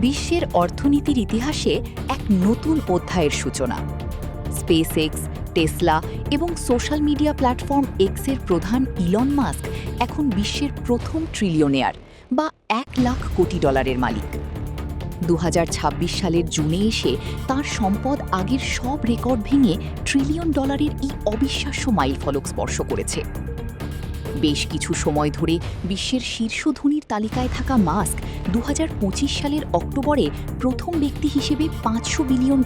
বিশ্বের অর্থনীতির ইতিহাসে এক নতুন অধ্যায়ের সূচনা। স্পেসএক্স, টেসলা এবং সোশ্যাল মিডিয়া প্ল্যাটফর্ম এক্সের প্রধান ইলন মাস্ক এখন বিশ্বের প্রথম ট্রিলিয়নেয়ার বা $1,00,00,000 মালিক। 2026 সালের জুনে এসে তার সম্পদ আগের সব রেকর্ড ভেঙে $1 ট্রিলিয়ন এই অবিশ্বাস্য মাইলফলক স্পর্শ করেছে। বেশ কিছু সময় ধরে বিশ্বের শীর্ষ ধনীর তালিকায় থাকা মাস্ক 2025 সালের অক্টোবরে প্রথম ব্যক্তি হিসেবে $500 বিলিয়ন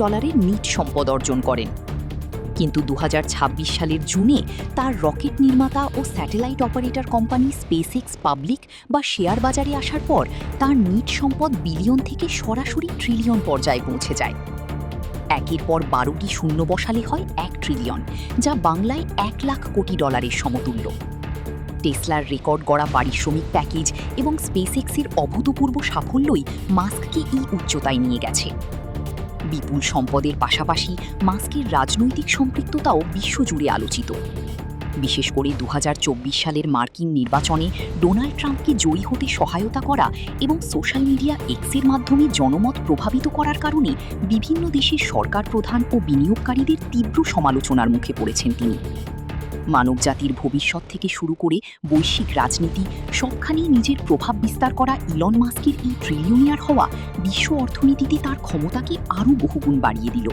নিট সম্পদ অর্জন করেন। কিন্তু 2026 সালের জুনে তার রকেট নির্মাতা ও satellite operator company SpaceX public বা শেয়ার বাজারে আসার পর তার নিট সম্পদ বিলিয়ন থেকে সরাসরি ট্রিলিয়ন পর্যায়ে পৌঁছে যায়। একের পর 12টি শূন্য বসালে হয় $1 ট্রিলিয়ন, যা বাংলায় $1,00,00,000 সমতুল্য। টেসলার রেকর্ড গড়া পারিশ্রমিক প্যাকেজ এবং স্পেসএক্সের অভূতপূর্ব সাফল্যই মাস্ককে এই উচ্চতায় নিয়ে গেছে। বিপুল সম্পদের পাশাপাশি মাস্কের রাজনৈতিক সম্পৃক্ততাও বিশ্বজুড়ে আলোচিত। বিশেষ করে 2024 সালের মার্কিন নির্বাচনে ডোনাল্ড ট্রাম্পকে জয়ী হতে সহায়তা করা এবং সোশ্যাল মিডিয়া এক্সের মাধ্যমে জনমত প্রভাবিত করার কারণে বিভিন্ন দেশের সরকার প্রধান ও বিনিয়োগকারীদের তীব্র সমালোচনার মুখে পড়েছেন তিনি। মানবজাতির ভবিষ্যৎ থেকে শুরু করে বৈশ্বিক রাজনীতি সবখানেই নিজের প্রভাব বিস্তার করা ইলন মাস্কের এই ট্রিলিয়নিয়ার হওয়া বিশ্ব অর্থনীতিতে তার ক্ষমতাকে আরও বহুগুণ বাড়িয়ে দিল।